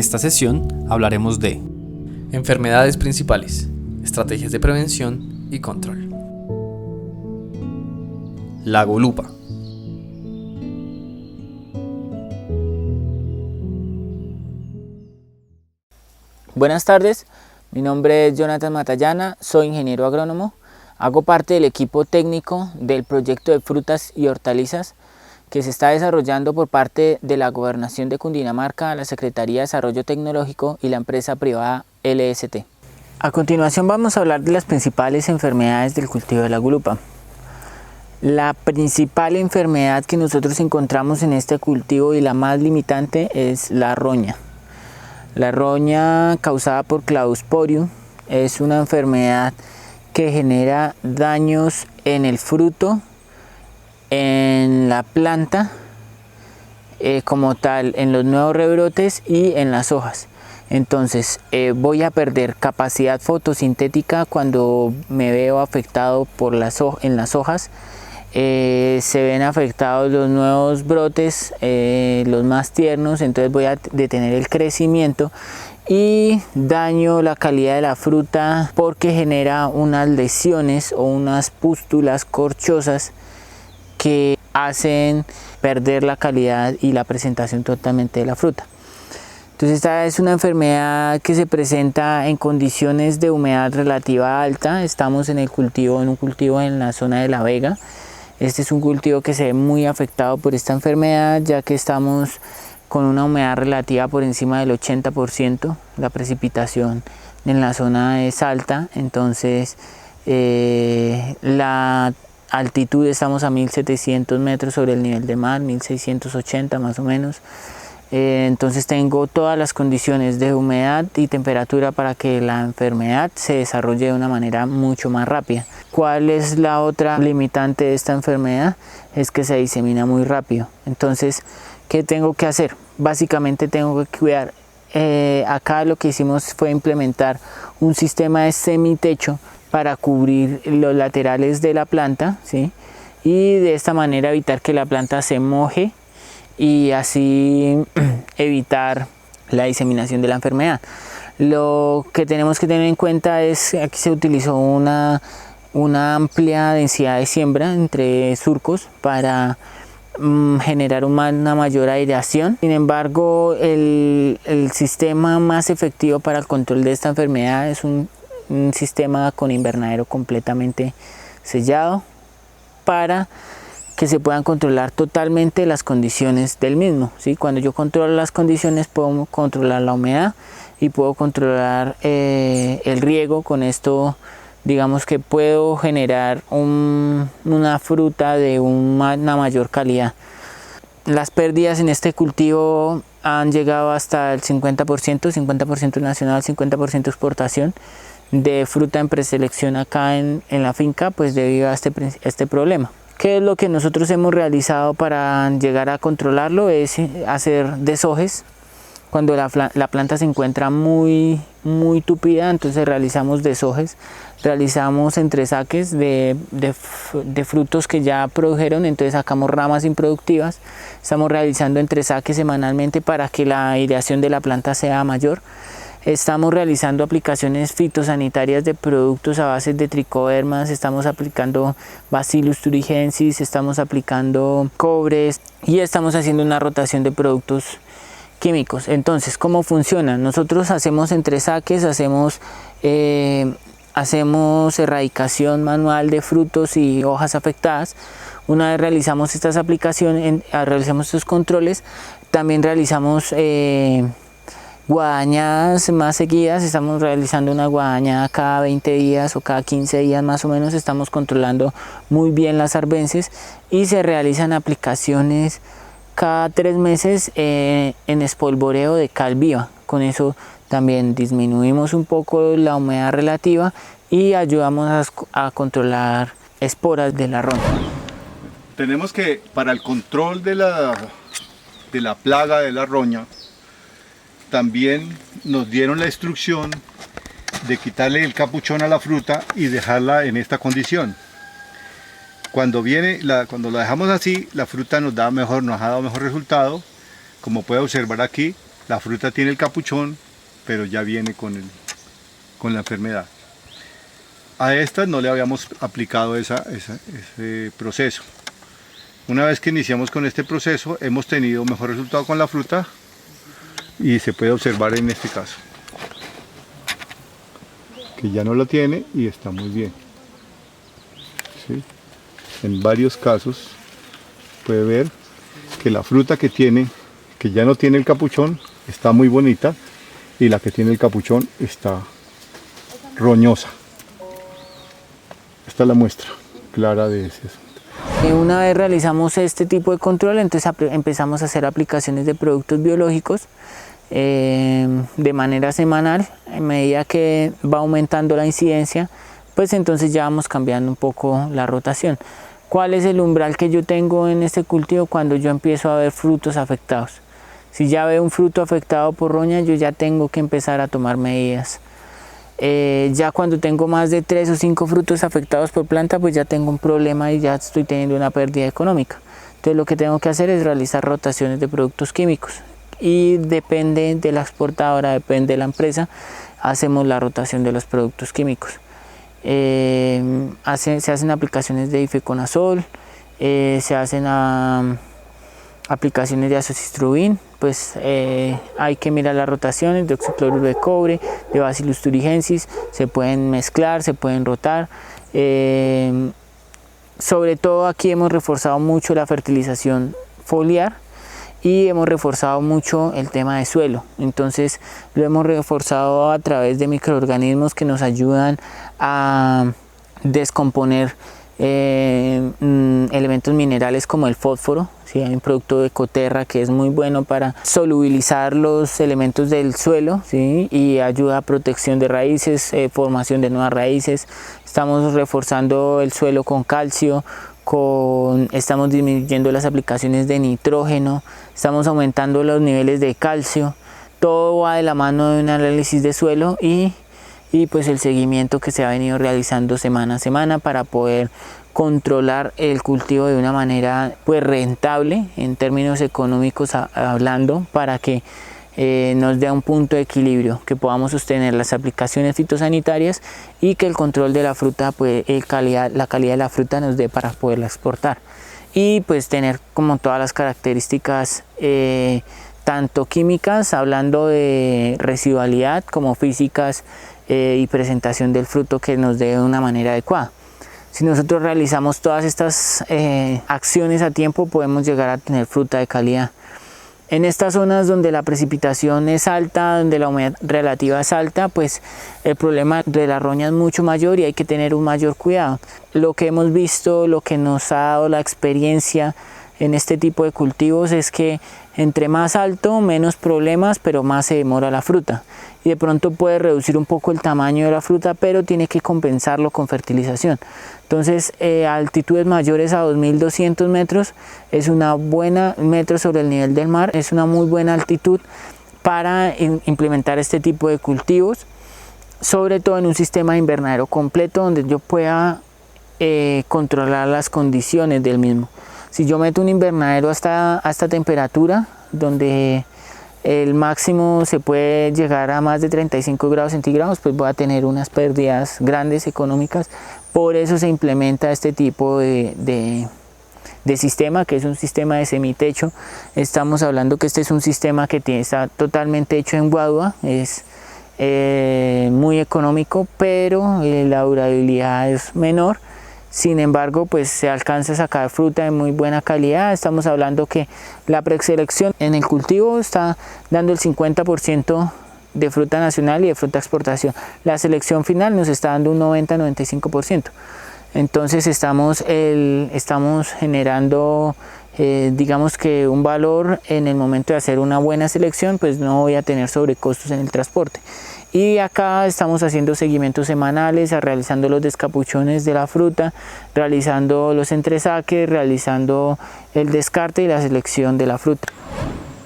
esta sesión hablaremos de enfermedades principales, estrategias de prevención y control. La golupa. Buenas tardes, mi nombre es Jonathan Matallana, soy ingeniero agrónomo, hago parte del equipo técnico del proyecto de frutas y hortalizas que se está desarrollando por parte de la Gobernación de Cundinamarca, la Secretaría de Desarrollo Tecnológico y la empresa privada LST. A continuación vamos a hablar de las principales enfermedades del cultivo de la golupa. La principal enfermedad que nosotros encontramos en este cultivo y la más limitante es la roña. La roña causada por Cladosporium es una enfermedad que genera daños en el fruto, en la planta como tal, en los nuevos rebrotes y en las hojas. Entonces voy a perder capacidad fotosintética cuando me veo afectado por en las hojas. Se ven afectados los nuevos brotes, los más tiernos, entonces voy a detener el crecimiento y daño la calidad de la fruta porque genera unas lesiones o unas pústulas corchosas que hacen perder la calidad y la presentación totalmente de la fruta. Entonces esta es una enfermedad que se presenta en condiciones de humedad relativa alta. Estamos en un cultivo en la zona de La Vega. Este es un cultivo que se ve muy afectado por esta enfermedad, ya que estamos con una humedad relativa por encima del 80%. La precipitación en la zona es alta, entonces la altitud estamos a 1700 metros sobre el nivel del mar, 1680 más o menos. Entonces tengo todas las condiciones de humedad y temperatura para que la enfermedad se desarrolle de una manera mucho más rápida. ¿Cuál es la otra limitante de esta enfermedad? Es que se disemina muy rápido. Entonces, ¿qué tengo que hacer? Básicamente tengo que cuidar. Acá lo que hicimos fue implementar un sistema de semitecho para cubrir los laterales de la planta, ¿sí? Y de esta manera evitar que la planta se moje y así evitar la diseminación de la enfermedad. Lo que tenemos que tener en cuenta es que aquí se utilizó una amplia densidad de siembra entre surcos para generar una mayor aireación. Sin embargo, el sistema más efectivo para el control de esta enfermedad es un sistema con invernadero completamente sellado para que se puedan controlar totalmente las condiciones del mismo, ¿sí? Cuando yo controlo las condiciones puedo controlar la humedad y puedo controlar el riego. Con esto digamos que puedo generar una fruta de una mayor calidad. Las pérdidas en este cultivo han llegado hasta el 50% nacional, 50% exportación de fruta en preselección acá en la finca, pues debido a este problema. ¿Qué es lo que nosotros hemos realizado para llegar a controlarlo? Es hacer deshojes. Cuando la planta se encuentra muy tupida, entonces realizamos deshojes, realizamos entresaques de frutos que ya produjeron, entonces sacamos ramas improductivas. Estamos realizando entresaques semanalmente para que la aireación de la planta sea mayor. Estamos realizando aplicaciones fitosanitarias de productos a base de tricodermas, estamos aplicando Bacillus thuringiensis, estamos aplicando cobres y estamos haciendo una rotación de productos químicos. Entonces, ¿cómo funciona? Nosotros hacemos entresaques, hacemos erradicación manual de frutos y hojas afectadas. Una vez realizamos estas aplicaciones, realizamos estos controles, también realizamos guadañadas más seguidas. Estamos realizando una guadañada cada 20 días o cada 15 días más o menos. Estamos controlando muy bien las arbences y se realizan aplicaciones cada 3 meses en espolvoreo de cal viva. Con eso también disminuimos un poco la humedad relativa y ayudamos a controlar esporas de la roña. Tenemos que, para el control de la plaga de la roña, también nos dieron la instrucción de quitarle el capuchón a la fruta y dejarla en esta condición. Cuando la dejamos así, la fruta nos ha dado mejor resultado. Como puede observar aquí, La fruta tiene el capuchón, pero ya viene con la enfermedad. A estas no le habíamos aplicado ese proceso. Una vez que iniciamos con este proceso, hemos tenido mejor resultado con la fruta y se puede observar en este caso, que ya no lo tiene y está muy bien. ¿Sí? En varios casos puede ver que la fruta que tiene, que ya no tiene el capuchón, está muy bonita, y la que tiene el capuchón está roñosa. Esta es la muestra clara de ese asunto. Una vez realizamos este tipo de control, entonces empezamos a hacer aplicaciones de productos biológicos de manera semanal. A medida que va aumentando la incidencia, pues entonces ya vamos cambiando un poco la rotación. ¿Cuál es el umbral que yo tengo en este cultivo cuando yo empiezo a ver frutos afectados? Si ya veo un fruto afectado por roña, yo ya tengo que empezar a tomar medidas. Ya cuando tengo más de 3 o 5 frutos afectados por planta, pues ya tengo un problema y ya estoy teniendo una pérdida económica. Entonces lo que tengo que hacer es realizar rotaciones de productos químicos, y depende de la exportadora, depende de la empresa, hacemos la rotación de los productos químicos. Se hacen aplicaciones de difeconazol, se hacen aplicaciones de azocistrobin, pues hay que mirar las rotaciones de oxicloruro de cobre, de Bacillus thuringiensis, se pueden mezclar, se pueden rotar. Sobre todo aquí hemos reforzado mucho la fertilización foliar y hemos reforzado mucho el tema de suelo. Entonces lo hemos reforzado a través de microorganismos que nos ayudan a descomponer elementos minerales como el fósforo. ¿Sí? Hay un producto de Ecoterra que es muy bueno para solubilizar los elementos del suelo, ¿sí? Y ayuda a protección de raíces, formación de nuevas raíces. Estamos reforzando el suelo con calcio, estamos disminuyendo las aplicaciones de nitrógeno, estamos aumentando los niveles de calcio. Todo va de la mano de un análisis de suelo y pues el seguimiento que se ha venido realizando semana a semana para poder controlar el cultivo de una manera pues rentable en términos económicos hablando, para que nos dé un punto de equilibrio, que podamos sostener las aplicaciones fitosanitarias y que el control de la fruta, pues la calidad de la fruta nos dé para poderla exportar, y pues tener como todas las características tanto químicas, hablando de residualidad, como físicas y presentación del fruto, que nos dé de una manera adecuada. Si nosotros realizamos todas estas acciones a tiempo, podemos llegar a tener fruta de calidad. En estas zonas donde la precipitación es alta, donde la humedad relativa es alta, pues el problema de la roña es mucho mayor y hay que tener un mayor cuidado. Lo que hemos visto, lo que nos ha dado la experiencia en este tipo de cultivos es que entre más alto, menos problemas, pero más se demora la fruta. Y de pronto puede reducir un poco el tamaño de la fruta, pero tiene que compensarlo con fertilización. Entonces, a altitudes mayores a 2200 metros es una buena metro sobre el nivel del mar, es una muy buena altitud para implementar este tipo de cultivos, sobre todo en un sistema de invernadero completo donde yo pueda controlar las condiciones del mismo. Si yo meto un invernadero hasta esta temperatura, donde el máximo se puede llegar a más de 35 grados centígrados, pues voy a tener unas pérdidas grandes económicas. Por eso se implementa este tipo de sistema, que es un sistema de semitecho. Estamos hablando que este es un sistema que está totalmente hecho en guadua, es muy económico, pero la durabilidad es menor. Sin embargo, pues se alcanza a sacar fruta de muy buena calidad. Estamos hablando que la preselección en el cultivo está dando el 50% de fruta nacional y de fruta exportación. La selección final nos está dando un 90-95%. Entonces estamos generando digamos que un valor en el momento de hacer una buena selección, pues no voy a tener sobrecostos en el transporte. Y acá estamos haciendo seguimientos semanales, realizando los descapuchones de la fruta, realizando los entresaques, realizando el descarte y la selección de la fruta.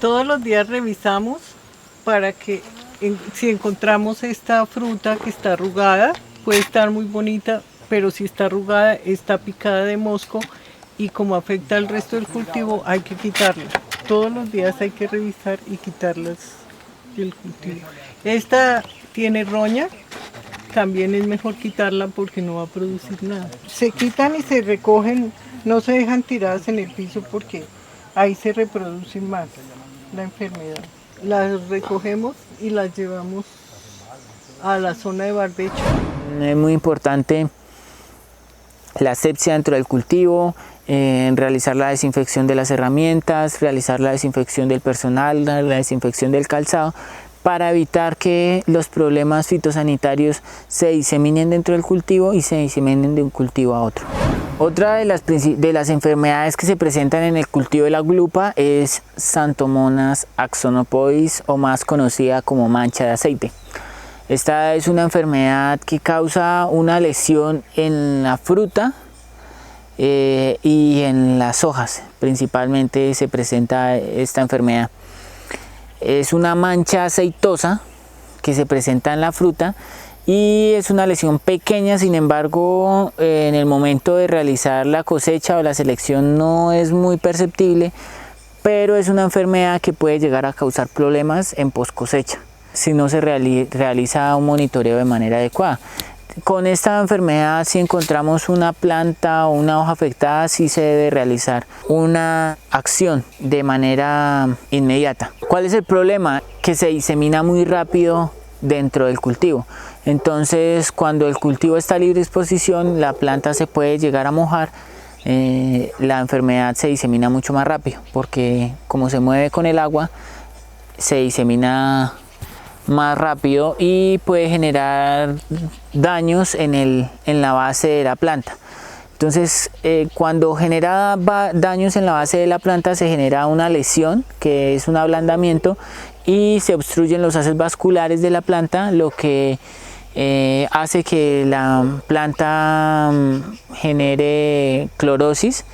Todos los días revisamos para que si encontramos esta fruta que está arrugada, puede estar muy bonita, pero si está arrugada, está picada de mosco y como afecta al resto del cultivo, hay que quitarla. Todos los días hay que revisar y quitar del cultivo. Esta tiene roña, también es mejor quitarla porque no va a producir nada. Se quitan y se recogen, no se dejan tiradas en el piso porque ahí se reproduce más la enfermedad. Las recogemos y las llevamos a la zona de barbecho. Es muy importante la asepsia dentro del cultivo, realizar la desinfección de las herramientas, realizar la desinfección del personal, la desinfección del calzado, para evitar que los problemas fitosanitarios se diseminen dentro del cultivo y se diseminen de un cultivo a otro. Otra de las enfermedades que se presentan en el cultivo de la glupa es Xanthomonas axonopodis, o más conocida como mancha de aceite. Esta es una enfermedad que causa una lesión en la fruta y en las hojas. Principalmente se presenta esta enfermedad. Es una mancha aceitosa que se presenta en la fruta y es una lesión pequeña. Sin embargo, en el momento de realizar la cosecha o la selección no es muy perceptible, pero es una enfermedad que puede llegar a causar problemas en post cosecha si no se realiza un monitoreo de manera adecuada. Con esta enfermedad, si encontramos una planta o una hoja afectada, sí se debe realizar una acción de manera inmediata. ¿Cuál es el problema? Que se disemina muy rápido dentro del cultivo. Entonces, cuando el cultivo está a libre exposición, la planta se puede llegar a mojar. La enfermedad se disemina mucho más rápido, porque como se mueve con el agua, se disemina más rápido y puede generar daños en la base de la planta. Entonces, cuando genera daños en la base de la planta, se genera una lesión, que es un ablandamiento, y se obstruyen los haces vasculares de la planta, lo que hace que la planta genere clorosis.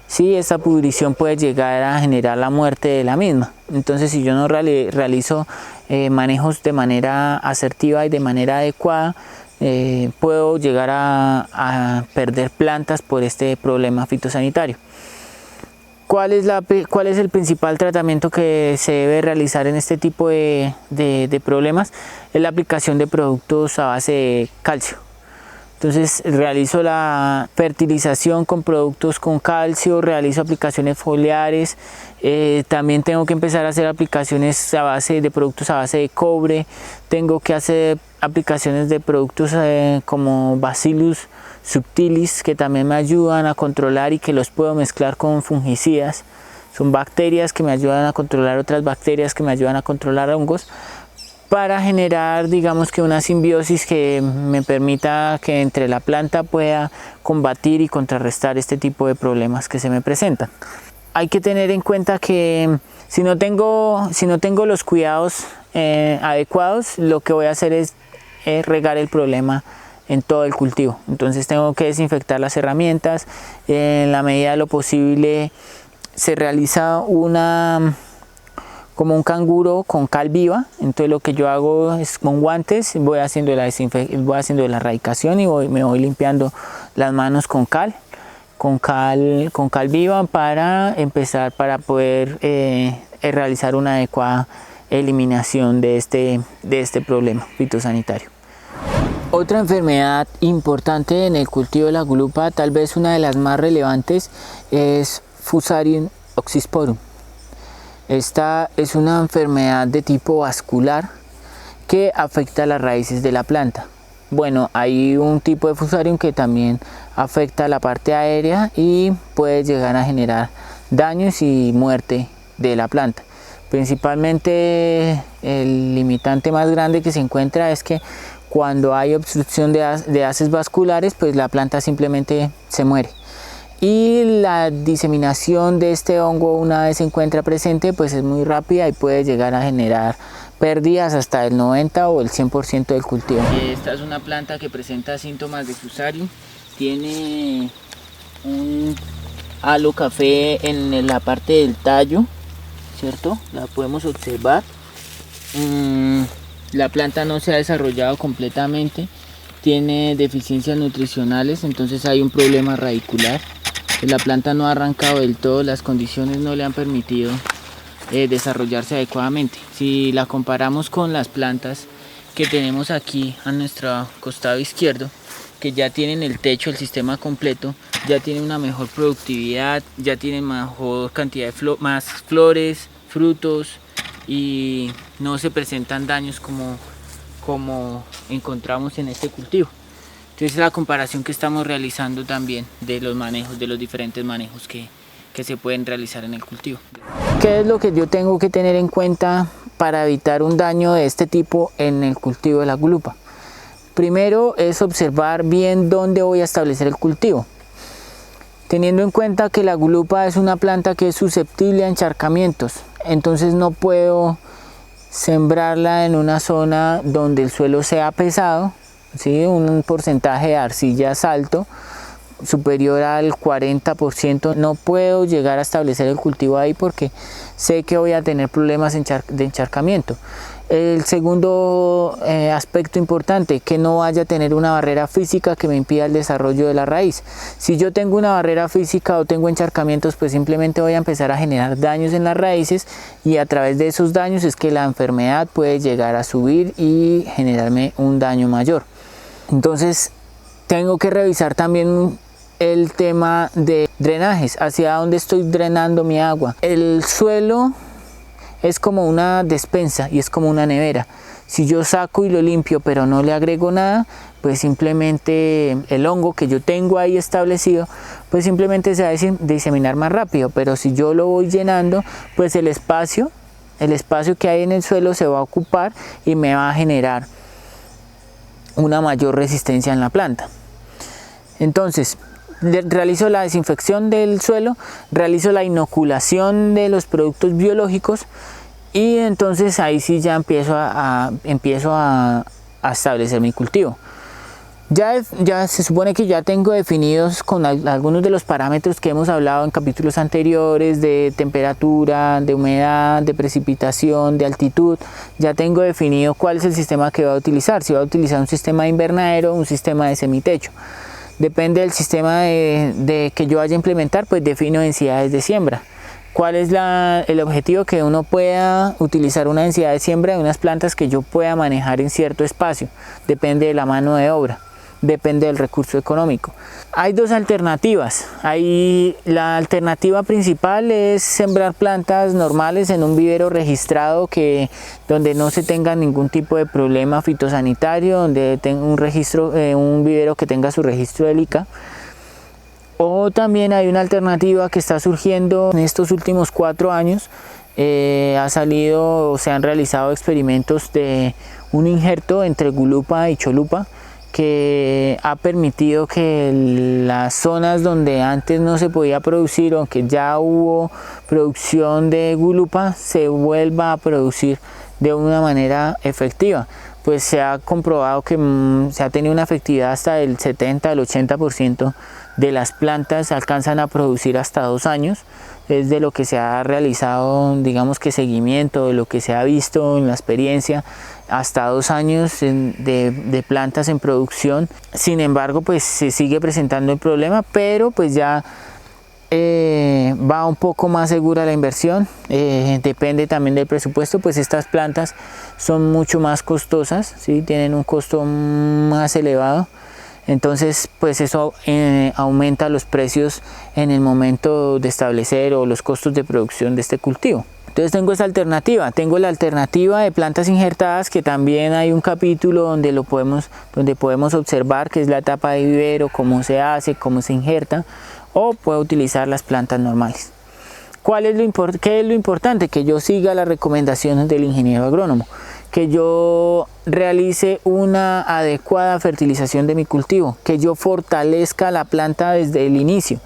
Sí, esta pudrición puede llegar a generar la muerte de la misma. Entonces, si yo no realizo manejos de manera asertiva y de manera adecuada, puedo llegar a perder plantas por este problema fitosanitario. ¿Cuál es el principal tratamiento que se debe realizar en este tipo de problemas? Es la aplicación de productos a base de calcio. Entonces realizo la fertilización con productos con calcio, realizo aplicaciones foliares, también tengo que empezar a hacer aplicaciones de productos a base de cobre, tengo que hacer aplicaciones de productos como Bacillus subtilis, que también me ayudan a controlar y que los puedo mezclar con fungicidas. Son bacterias que me ayudan a controlar otras bacterias que me ayudan a controlar hongos, para generar, digamos, que una simbiosis que me permita que entre la planta pueda combatir y contrarrestar este tipo de problemas que se me presentan. Hay que tener en cuenta que si no tengo los cuidados adecuados, lo que voy a hacer es regar el problema en todo el cultivo. Entonces tengo que desinfectar las herramientas. En la medida de lo posible se realiza como un canguro con cal viva. Entonces lo que yo hago es, con guantes, voy haciendo la erradicación y me voy limpiando las manos con cal viva, para poder realizar una adecuada eliminación de este problema fitosanitario. Otra enfermedad importante en el cultivo de la glupa, tal vez una de las más relevantes, es Fusarium oxysporum. Esta es una enfermedad de tipo vascular que afecta a las raíces de la planta. Bueno, hay un tipo de Fusarium que también afecta a la parte aérea y puede llegar a generar daños y muerte de la planta. Principalmente el limitante más grande que se encuentra es que cuando hay obstrucción de haces vasculares, pues la planta simplemente se muere. Y la diseminación de este hongo, una vez se encuentra presente, pues es muy rápida y puede llegar a generar pérdidas hasta el 90 o el 100% del cultivo. Esta es una planta que presenta síntomas de Fusarium. Tiene un halo café en la parte del tallo, ¿cierto? La podemos observar. La planta no se ha desarrollado completamente, tiene deficiencias nutricionales, entonces hay un problema radicular. La planta no ha arrancado del todo, las condiciones no le han permitido desarrollarse adecuadamente. Si la comparamos con las plantas que tenemos aquí a nuestro costado izquierdo, que ya tienen el techo, el sistema completo, ya tienen una mejor productividad, ya tienen mejor cantidad de más flores, frutos, y no se presentan daños como encontramos en este cultivo. Entonces la comparación que estamos realizando también de los manejos, de los diferentes manejos que se pueden realizar en el cultivo. ¿Qué es lo que yo tengo que tener en cuenta para evitar un daño de este tipo en el cultivo de la gulupa? Primero es observar bien dónde voy a establecer el cultivo, teniendo en cuenta que la gulupa es una planta que es susceptible a encharcamientos, entonces no puedo sembrarla en una zona donde el suelo sea pesado, ¿sí? Un porcentaje de arcillas alto, superior al 40%, no puedo llegar a establecer el cultivo ahí porque sé que voy a tener problemas de encharcamiento. El segundo aspecto importante, que no vaya a tener una barrera física que me impida el desarrollo de la raíz. Si yo tengo una barrera física o tengo encharcamientos, pues simplemente voy a empezar a generar daños en las raíces, y a través de esos daños es que la enfermedad puede llegar a subir y generarme un daño mayor. Entonces tengo que revisar también el tema de drenajes, hacia dónde estoy drenando mi agua. El suelo es como una despensa y es como una nevera. Si yo saco y lo limpio pero no le agrego nada, pues simplemente el hongo que yo tengo ahí establecido, pues simplemente se va a diseminar más rápido. Pero si yo lo voy llenando, pues el espacio que hay en el suelo se va a ocupar y me va a generar una mayor resistencia en la planta. Entonces realizo la desinfección del suelo, realizo la inoculación de los productos biológicos, y entonces ahí sí ya empiezo a establecer mi cultivo. Ya se supone que ya tengo definidos con algunos de los parámetros que hemos hablado en capítulos anteriores, de temperatura, de humedad, de precipitación, de altitud. Ya tengo definido cuál es el sistema que voy a utilizar, si voy a utilizar un sistema de invernadero o un sistema de semitecho. Depende del sistema que yo vaya a implementar, pues defino densidades de siembra. ¿Cuál es el objetivo? Que uno pueda utilizar una densidad de siembra de unas plantas que yo pueda manejar en cierto espacio. Depende de la mano de obra, depende del recurso económico. Hay dos alternativas. La alternativa principal es sembrar plantas normales en un vivero registrado donde no se tenga ningún tipo de problema fitosanitario, donde tenga un vivero que tenga su registro del ICA. O también hay una alternativa que está surgiendo en estos últimos 4 años. Se han realizado experimentos de un injerto entre gulupa y cholupa, que ha permitido que las zonas donde antes no se podía producir, aunque ya hubo producción de gulupa, se vuelva a producir de una manera efectiva. Pues se ha comprobado que se ha tenido una efectividad hasta del 70 al 80% de las plantas alcanzan a producir hasta 2 años. Es de lo que se ha realizado, digamos que seguimiento, de lo que se ha visto en la experiencia, hasta 2 años de plantas en producción. Sin embargo, pues se sigue presentando el problema, pero pues ya va un poco más segura la inversión. Depende también del presupuesto, pues estas plantas son mucho más costosas, ¿sí? Tienen un costo más elevado. Entonces pues eso aumenta los precios en el momento de establecer, o los costos de producción de este cultivo. Entonces tengo esta alternativa, tengo la alternativa de plantas injertadas, que también hay un capítulo donde podemos observar qué es la etapa de vivero, cómo se hace, cómo se injerta, o puedo utilizar las plantas normales. ¿Qué es lo importante? Que yo siga las recomendaciones del ingeniero agrónomo, que yo realice una adecuada fertilización de mi cultivo, que yo fortalezca la planta desde el inicio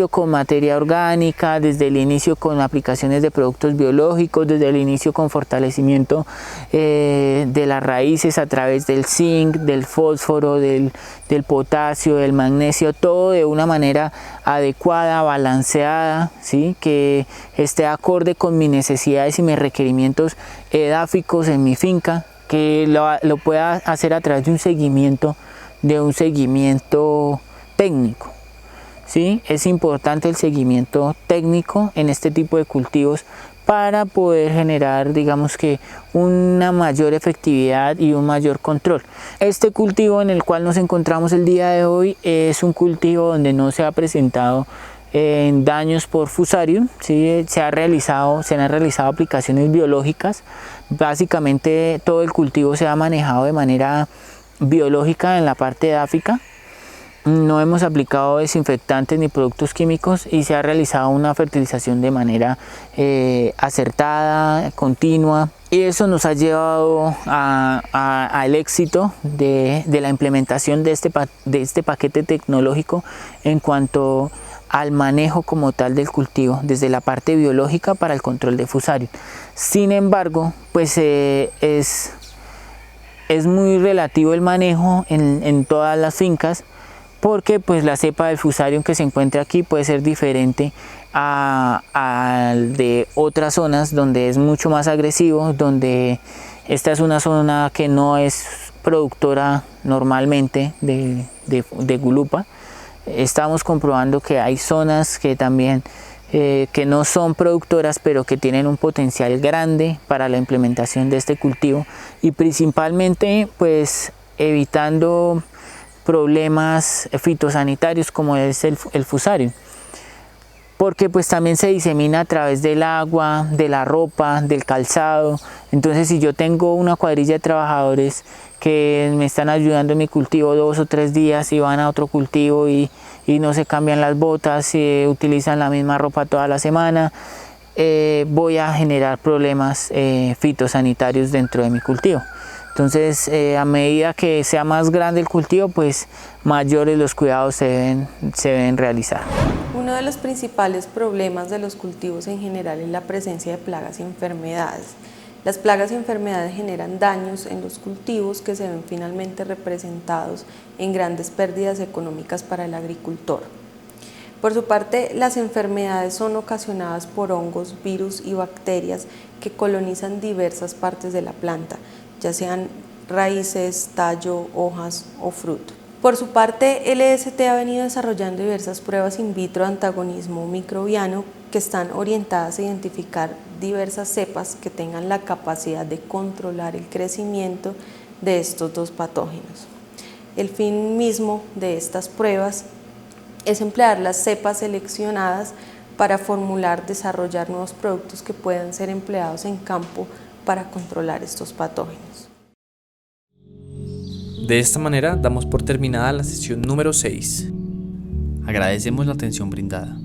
con materia orgánica, desde el inicio con aplicaciones de productos biológicos, desde el inicio con fortalecimiento de las raíces a través del zinc, del fósforo, del potasio, del magnesio, todo de una manera adecuada, balanceada, ¿sí? Que esté acorde con mis necesidades y mis requerimientos edáficos en mi finca, que lo pueda hacer a través de un seguimiento técnico. ¿sí? Es importante el seguimiento técnico en este tipo de cultivos para poder generar, digamos que, una mayor efectividad y un mayor control. Este cultivo en el cual nos encontramos el día de hoy es un cultivo donde no se ha presentado daños por Fusarium, ¿sí? Se han realizado aplicaciones biológicas. Básicamente todo el cultivo se ha manejado de manera biológica en la parte edáfica. No hemos aplicado desinfectantes ni productos químicos y se ha realizado una fertilización de manera acertada, continua, y eso nos ha llevado al éxito de la implementación de este paquete tecnológico en cuanto al manejo como tal del cultivo, desde la parte biológica para el control de Fusarium. Sin embargo, pues es muy relativo el manejo en todas las fincas, porque pues la cepa del Fusarium que se encuentra aquí puede ser diferente al de otras zonas donde es mucho más agresivo, donde esta es una zona que no es productora normalmente de gulupa. Estamos comprobando que hay zonas que también que no son productoras, pero que tienen un potencial grande para la implementación de este cultivo, y principalmente pues evitando problemas fitosanitarios como es el Fusarium, porque pues también se disemina a través del agua, de la ropa, del calzado. Entonces, si yo tengo una cuadrilla de trabajadores que me están ayudando en mi cultivo 2 o 3 días y van a otro cultivo y no se cambian las botas, y utilizan la misma ropa toda la semana, voy a generar problemas fitosanitarios dentro de mi cultivo. Entonces, a medida que sea más grande el cultivo, pues mayores los cuidados se deben realizar. Uno de los principales problemas de los cultivos en general es la presencia de plagas y enfermedades. Las plagas y enfermedades generan daños en los cultivos que se ven finalmente representados en grandes pérdidas económicas para el agricultor. Por su parte, las enfermedades son ocasionadas por hongos, virus y bacterias que colonizan diversas partes de la planta, ya sean raíces, tallo, hojas o fruto. Por su parte, LST ha venido desarrollando diversas pruebas in vitro de antagonismo microbiano que están orientadas a identificar diversas cepas que tengan la capacidad de controlar el crecimiento de estos dos patógenos. El fin mismo de estas pruebas es emplear las cepas seleccionadas para desarrollar nuevos productos que puedan ser empleados en campo para controlar estos patógenos. De esta manera damos por terminada la sesión número 6. Agradecemos la atención brindada.